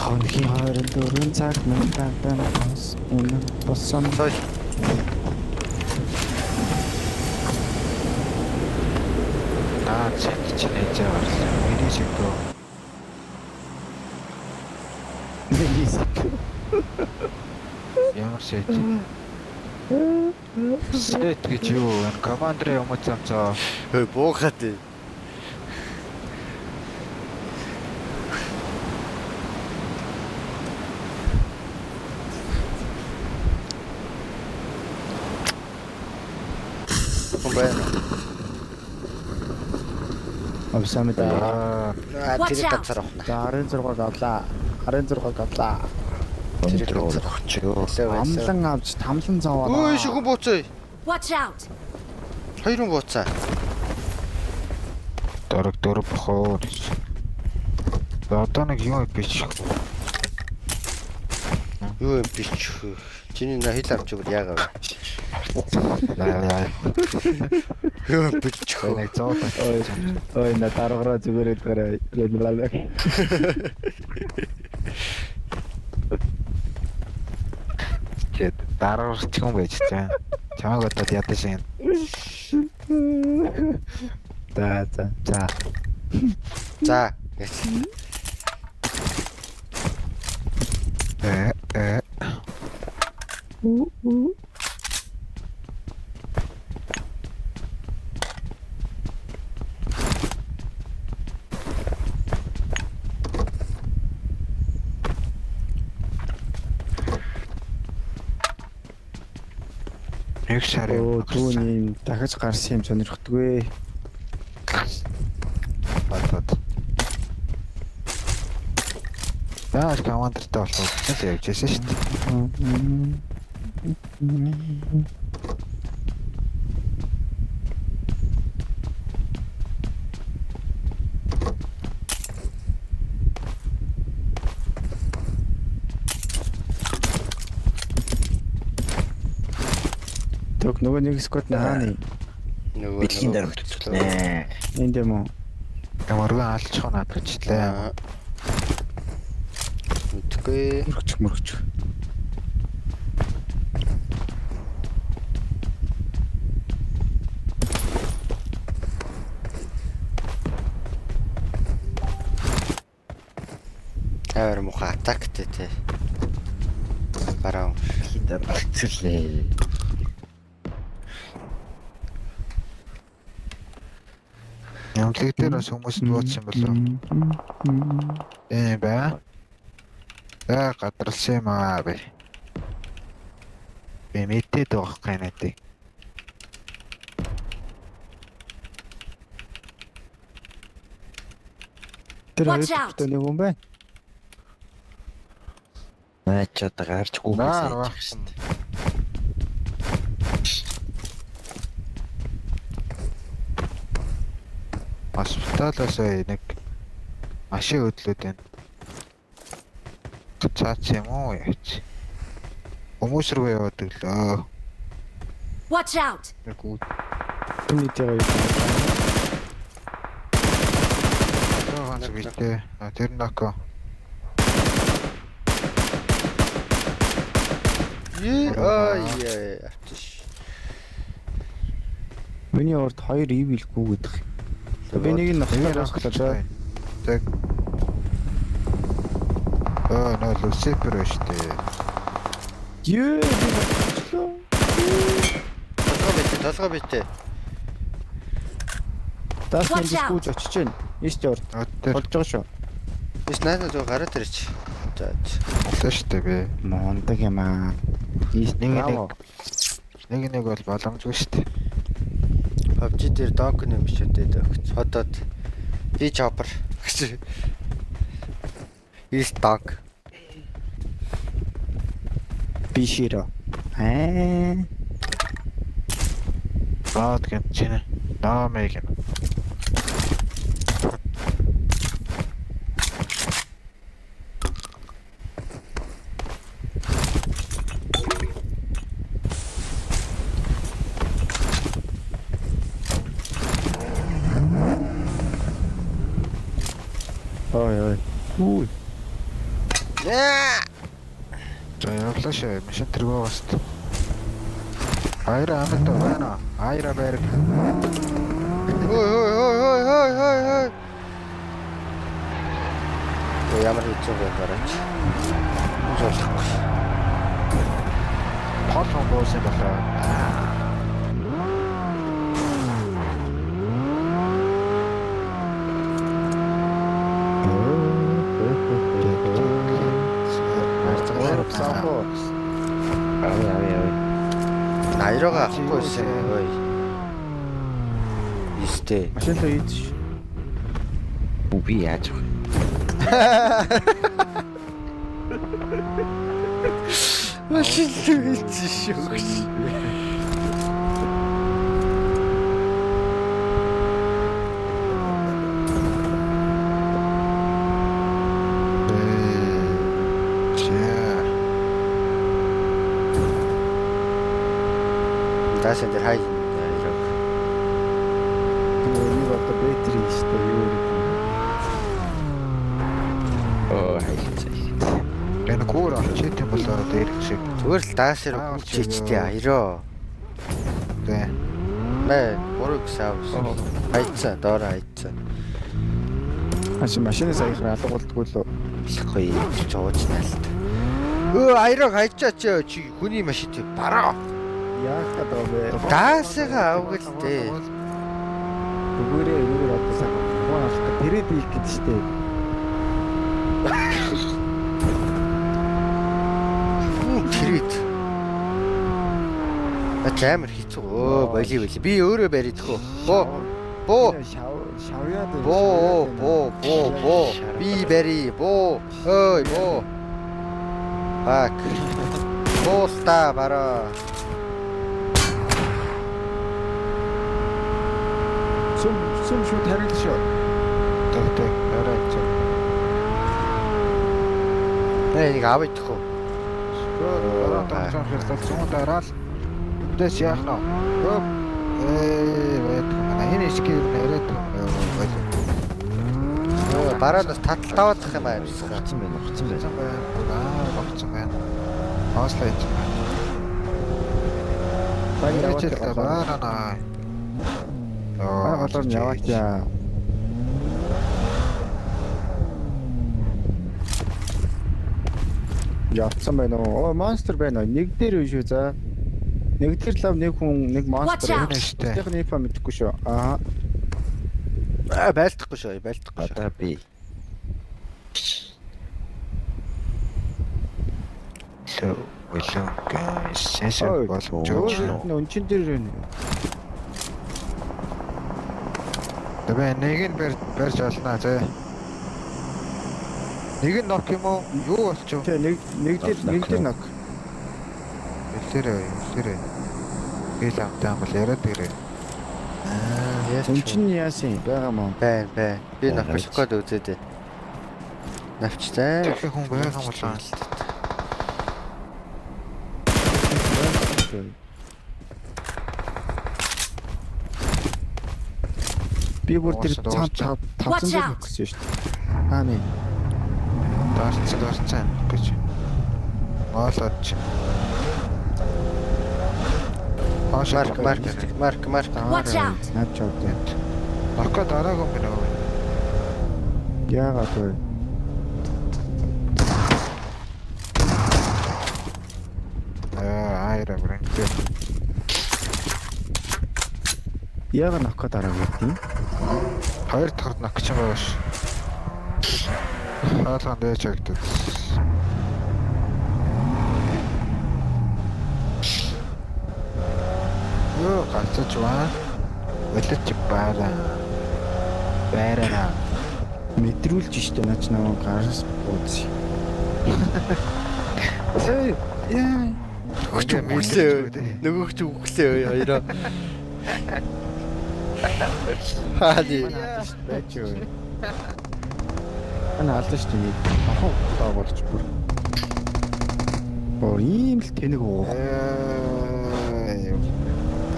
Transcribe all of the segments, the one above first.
Хонхийн 24 цаг мэнтэн бас энэ болсон. Чи нээж аварлаа. Мэрийсэкөө. Ямар шийд. Сэт гэж юу? Командрын юм цамцаа. Хөөе буухад. Байна. Авсамда. Тэр газар авах. 16 гавлаа. 16 гавлаа. Тэр газар авчих. Амлан авч тамлан цаваа. Ой шүхэн бууцаа. Watch out. Хоёрын бууцаа. Дөрөв бохоо. Одоо нэг юм бич. Юу юм бич. Чиний на хил авч өгөл яагаад. Юу бич. Нэг зоо. Ой на дараагаар зүгээр идэрэй. Гэт дараарч юм байж чам. Чамайг одоо ядаж юм. За. Нэг шарын түүний дахиж гарсан юм сонирхдаггүй. бат. Яаш командертай болов. Нэг явжсэн шүү дээ. Тог нөгөө нэг скот нааны. Нөгөө Бэлгийн дээр хөтлөө. Энд юм уу? Ямаргүй алчих наад гэжлээ. Үгүй. Мөрөгч. Тавар муха атактэй те. Бараа. Бэлгийн дээр хөтлөө. Ямлэг дээр бас хүмүүс нь бууцсан болов. Бай. Гадралсан юм аа бай. Би мэдээд байхгүй надад. Тэр Watch out. нэг юм байна. Наач одоо гарч гүгээс яах шүү дээ. Госпиталаас нэг машин өдлөөд байна. Цаац юм уу яач. Хүмүүс рүү яваад өглөө. Watch out. Нэг үү. Түүний дээр Ганц гэлээ. Тэр нако. Яа. миний урд 2 ивил гүгээд их. Би нэг нь нөхцөлөө. Тэг. Нөө Люцифер штэ. Юу Толгой битээ. Тас Watch нэг out. гүйж очиж байна. Ийш урд Тэр болж байгаа шүү. Биш найдаа зөв гараад ирч. За. болсон штэ би. Мондаг юм аа. Ийш Нэг бол боломжгүй штэ. PUBG дээр док юм биш үдээд өгч. Ходоод би chopper гэж. Is dog. Биширо. Баад гэн чинь. Наамэг. Ой. Ui. Яа! За явлаа шээ. Машин тэргөө баст. Айра амт байна. Айра бэр. Ой. Ямар хэцүү байх гараач. Зоолохгүй. Пол боосын болоо. Авъя. Айрага авахгүйсэн. Ой. Истэ. Машин л ийдэж. Би яаж вэ? Машин л ийдэж шүү. Даасан дээр хай айраг. Нэг одоо бэтри штэ юу гэдэг юм. Оо хайцаа. Энэ гүүр очиж юм болоо дээр шиг. Зүгээр л даасаар үчээчтэй айроо. Тэ. Нэ, буруу гисаавс. Хайцаа, доороо хайцаа. Машинаас аяхаар алга болдгоо л. Ихгүй жооч наалт. Айрог хайчаач чи хүний машин тий бараа. Яах гэдэг вэ? Даасаа авгалтэй. Бүгээрээ энэгээр одоо цаг ухаан авах гэж тэрэд ийх гэдэг штэ. Тэрэд. Амар хэцүү. Боли. Би өөрөө бариадгүй. Боо. Шавьяад. Боо. Би бари. Боо. Ой, боо. Бак. Бооста бараа. Сүм шууд харил шүү. Тэ. Араач. Нэг авъяхдахгүй. Ороо хэрэг дараал. Дэс яах нь. Вэт энэ скил нэрэт. Бараанаас татал таваадах юм аа. Хуцсан байна. Багцсан байна. Хааслаач. Баяж л баанаа. Болоор яваачаа. Явцсан байна уу? Оо, монстер байна уу? Нэг дээр биш үү за. Нэг дээр лав нэг хүн, нэг монстер Watch out. Энэ штэ. Тэхний инфо мэдэхгүй шүү. Аа. Байлдахгүй шүү. Одоо би. So, welcome guys. Сэнсэр боломжтой. Өнчин дээр байна. Тэгээ нэг нь барьж олноо зэ. Нэг нь нок юм уу? Юу болчих вэ? Тэ нэг дээр ног. Илэрээ. Би л амтаан бол яриад ирээ. Өнчин яасан байгаа мó. Байн. Би навчих гээд үзээд. Навчтай. Тэгэхээр хүн байгаа юм болоо. Би бүр тэр Watch цаан 500 гэсэн шүү дээ. Аа нэ. Дарцсан гэж. Маалаач. Марк. Watch out. Наад чавтай. Нокко дараагүй юм байна. Яагаад вэ? Айра брэнд. Яагаад нокко дараа гэдэг юм? Хоёр дахь нок ч юм байгаа ш. Хаалган дэж агтд. Юу гацж байна? Ölөч байраа. Мэдрүүлж штэ наач нөгөө гараас ууц. Эй, яа. Нөгөөч үглээ хоёроо. Хаали. Бач юу. Ана алдсан штэ нэг. Ахаа таа болж бүр. Оо ийм л тэнэг уу.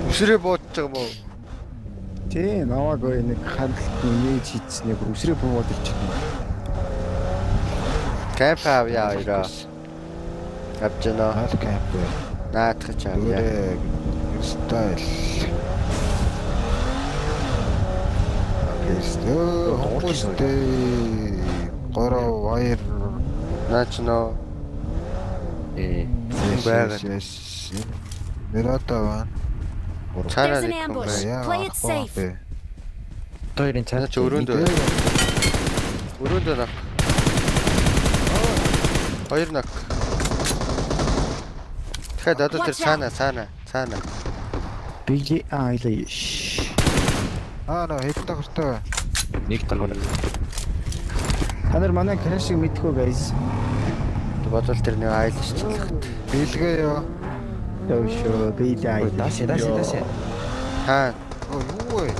Үсрээ буудаж байгаа юм уу? Тэ наваагүй нэг хандлт нээж хийцснээ бүр үсрээ буугаад ирчихсэн. Кэмп авъя хоёроо. Авч гэнэ. Наад кэмп. Наадах ч авъя. Стайл. Окей. Гороо вайр. Наач нөө. Байгаад. Нэрата байна. Цаараа There's an нэг хүн ambush. байна. Play it safe. Хоёрын цаана Наач өрөөндөө. Өрөөндөө нах. Хоёр нах. Тэгэхээр одоо тэр цаана. Бигли айлаа. Нөө хэд тахтай. нэг дагавар. Та нар манай крашиг мэдхүү guys. Бодвол тэр нэг айл шилжлэх. Билгээ ёо. Дэвшөө бигли айлаа. Даси. Хаа. Оо юу вэ?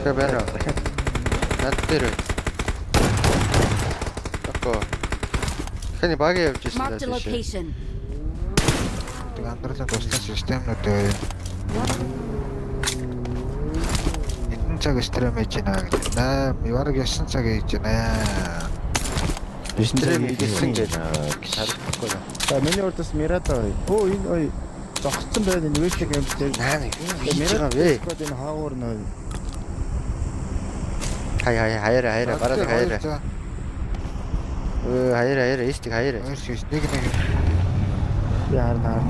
Тэгэхээр байна. Над дээр. Око. Хэний багийн явж ирсэн Marked a даа. location. Тэг андрлын тусгай системнүүд байна. Эдэн цаг стрим хийж байна гэж. Явараг 9 цаг хийж байна. Стрим хийсэн гэж харахгүй байна. За миний урдас Мирата бай. Оо энэ ой зогссон байна энэ вэшиг юм дээр. Наа нэг. Мирата Вэ. сквад энэ хаагуур нөө. Хаяра бараад хаяра. Хаяра истик хаяра. Нэг Яарнаа.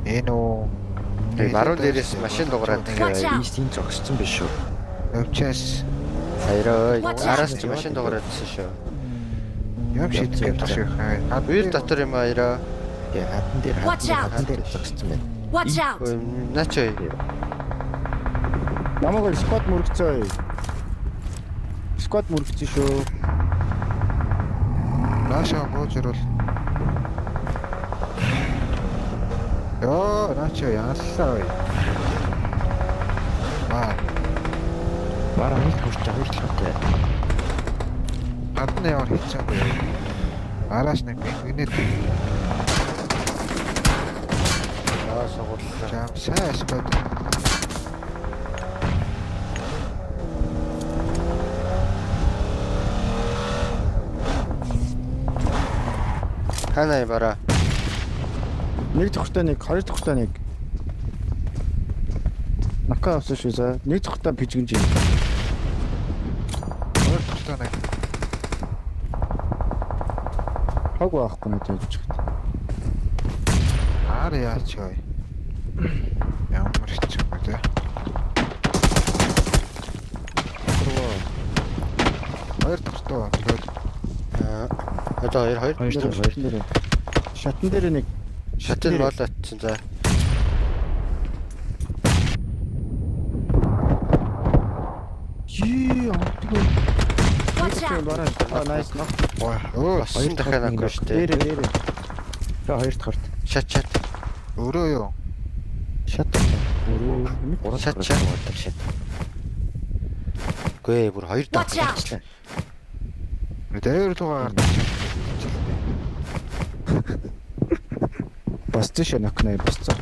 Эно Баруун дээрээс машин дуурайд Watch out. Ийстийн зогссон биш шүү. өвчөөс хаяра Watch out. араас ч машин дуурайдсан шүү. юм шийдэх шиг хаа. Үйл дотор юм хаяра. Хатан Watch out. дээр зогссон байна. Watch out. Наач ой. Намайг сквад мөрөгцөө. Сквад мөрөгцөө шүү. Нааша боожрол. Ёо, наачо яаллаа. Бараа нэг хүрч байгаа. Гадны явар хийчихгүй. Араас нэг гинэт Согорлоо. жам сайс бод. Ханаа бараа. Нэг тохтой нэг, хоёр тохтой нэг. Нака авсан шүү за. Нэг тохтой бижгэнж юм. Өөр тохтой нэг. Хаг байхгүй нэг гэж. Аар яач хой. Ямар хэцүү бэ? Хоёр тохтой. Одоо хоёр. Шатан дээр нэг. Шатны болоотсон за. Амтгүй. Watch out. Бараа. Nice нөх. Өө, Хоёр дахиад авахгүй шүү дээ. Дээр. За хоёр дахь хорт. Шат. өөрөө юу? Шат. Шат. Шат. Гүй бүр хоёр Watch дахь. out. Дээр тугаар. Басчих накнаа басцаа.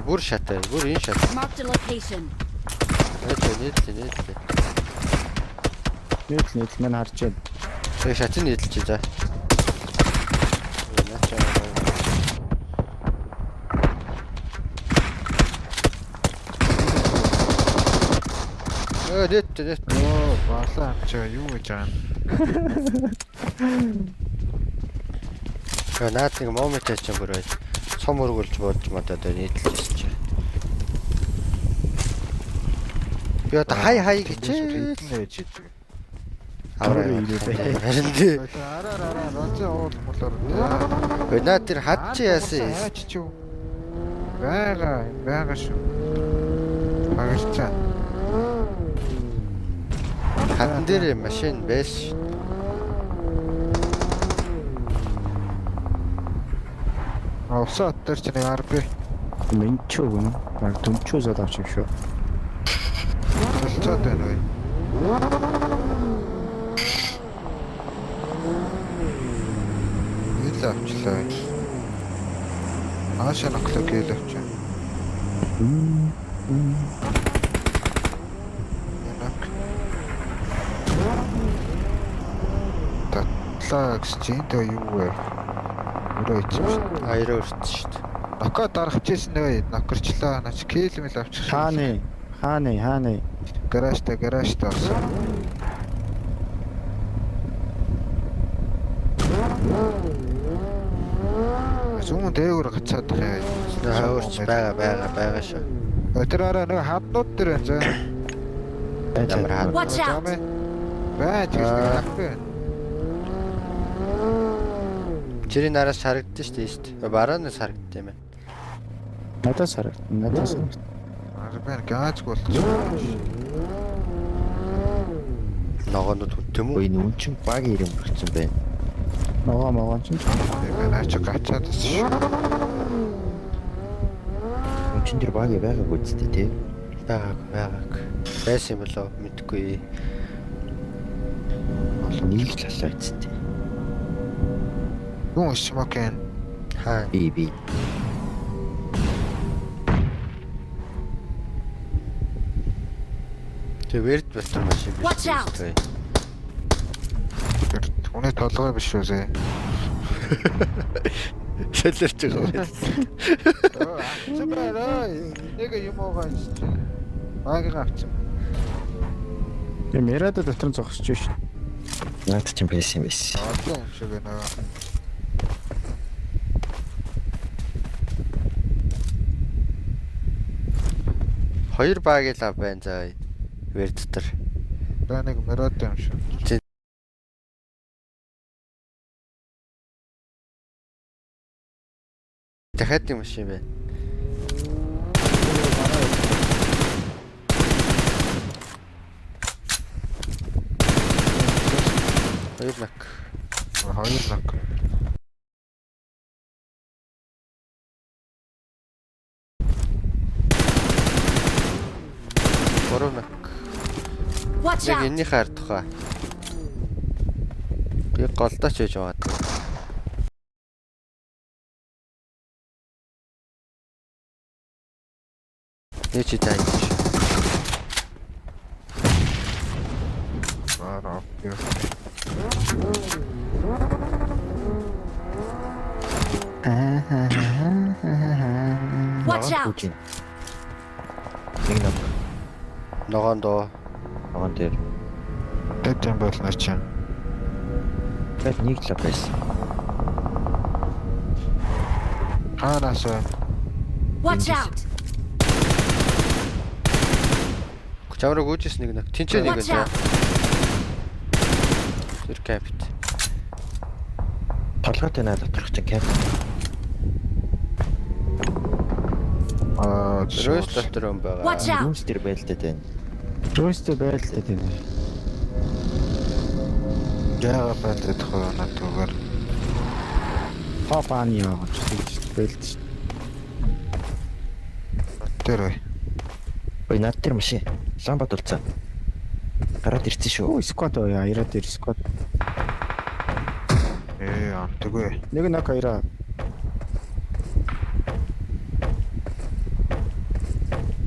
Бүр шатай. Бүр энэ шат. Marked a location. Нийтлээ. Нийт мань харж байна. Тэгээ шатын нийтлж за. Дэт. Оо, баалаа авчаа юу гэж байгаа юм. Наад нэг момент ч юм бүр бай. Цом өргөлж болж модод нийтлжсэн чи. Би одоо хай гэж. Нээж идэг. Аваа ирээ. харин тий. Араа роцоо уул молоор. Наад тэр хад чи яасан. Аач чи юу? Бага шүү. Багчаа. Хатан дээр машин байсан. Авсаа тэр чинь арби. Менчөө гэнэ. Баг түнчөө зад авчих шүү. Болцоод байна уу? Ил авчлаа. Аашаа наглаа гээл авчаа. Татлаа гэсэн чинь юу вэ? Өөрөө ичсэн шүү. Аяраа өртсөн шүү дээ. Ноко дарахчихсэн нэ. Нокорчлаа. Нач килмэл авчих. Хааны. Гаражта орсон. Зүүн дээгүүр гацаад байгаа. Хаварч байгаа шүү. Тэр араа нэг хаднууд дээр байна за. Ямар хаа. Watch out! Баа тийм. Чирийн нараас харагдсан шүү дээ. Бараанаас харагдсан юм байна. Надаас харагдана. Арбан газ болчихсон. Ногоонод хүттэм үү? Ой нүн чин баг ирэм болчихсон байна. Ногоо ч юм. Наач гацаад шүү. Нүн чин тэр баг байгааг үсттэй тий. Байгааг. Байсан юм болоо мэдгүй. Нэг л талаа үсттэй. Юу смокен? Хаа. Би. Тэвэрд бэлтэр машин биш. Watch out! Түүний толгой биш үү зэ? Шалэрч байгаа. Чамаараа нэг юм уугаа чинь. Багийг авчих. Тэгээ Мерада дотор нь зогсож шүү. Наад чинь байсан юм биш. Одоо юм шиг байна. Хоёр баг л байна заа. Вэр дотор. За нэг мөрөөд юм шиг. Дахиад юм шиг байна. Хоёр нак. Гурав нак. Watch Нэг out! энэний хаар тухай. Би голдооч байж байгаа. Нэг чи тааж шүү. Бара. Watch out! Нэг нэг Ногоондоо. ногоон дээр. Тэт юм болно чинь. Бат нэг л байсан. Ханаас Watch out! Чамраг үүжсэн нэг нэг. Тинчээ нэг Watch байна. out! Тэр капит. Толгойтой наад доторх чинь кап. Рөөс дотор юм байгаа. Watch out! Нүнс дээр байлтаад байна. Рөөстэй байлаа тийм. яагаад байдаг хөө натуугаар. Хапааны яваач байлт. Тэр бай. Ой наад тэр машин. Ламбат болцсон. Гараад ирсэн шүү. Өө сквад яа ираад ир сквад. Амтгүй. Нэг нак хоёроо.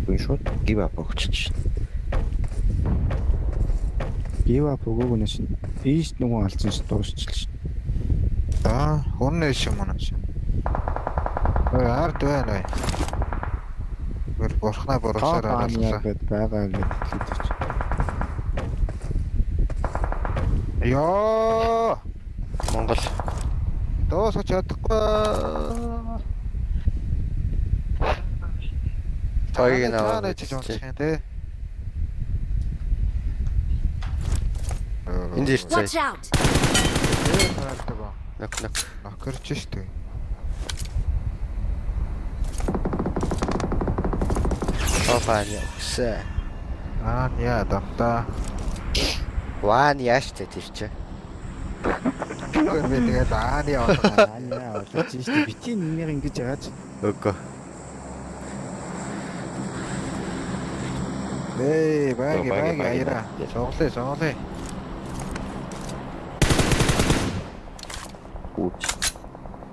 Ой шууд give up өгч. Гива погоогоноос ийш нөгөө алдсан ш дуусчихлаа ш. Хүннээ шиг мунаш. Ард байна. Гэр борхнаа боросоор Хапааны аруулаа. гэд байгаа гэд хэлж. Ёо! Монгол. Доосож чадахгүй. Тойг наваа. Чиж унчих юм те. Энд ирцээ. Watch out! Нак. Нокорч штэ. Опаня. Сэ. Яа давта. Ван яаштай тэр чи. Би тэгээд яа. Аана олж штэ битийн нэг ингэж яач. Үгүй. Баги аяра. Соглоо. Үуч.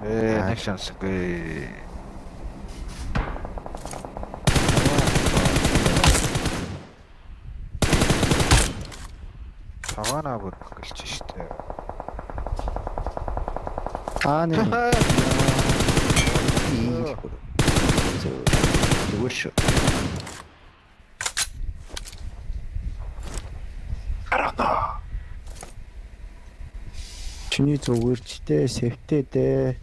Нэг шансгүй. цагаанаа бүр гэлж штэ. Аа нэг Зүгээр шүү. чиний зүгээр ч дээ, сэвтэй дээ.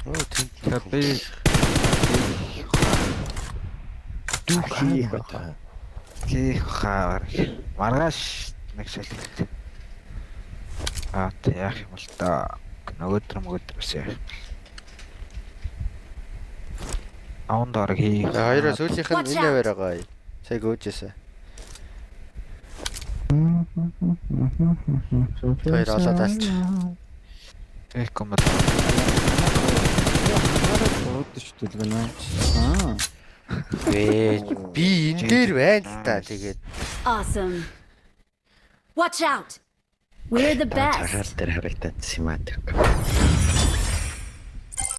Оо тэнд Би Дүүхий хаар маргааш нэг шалгалт. Яах юм бол та нөгөөдрөөс яах. Аундаар хий. хоёроо сүүлийнх нь Watch энэ out. яваар байгаа. Цаг өөжөөсөө. Хоёр олоод алч. Их коммент. шүү дээ гэнэ. Аа. Би энэ дээр байна л та тэгээд. Awesome. Watch out. We're the best. Цагаар дээр харагдаад юм аа тэр.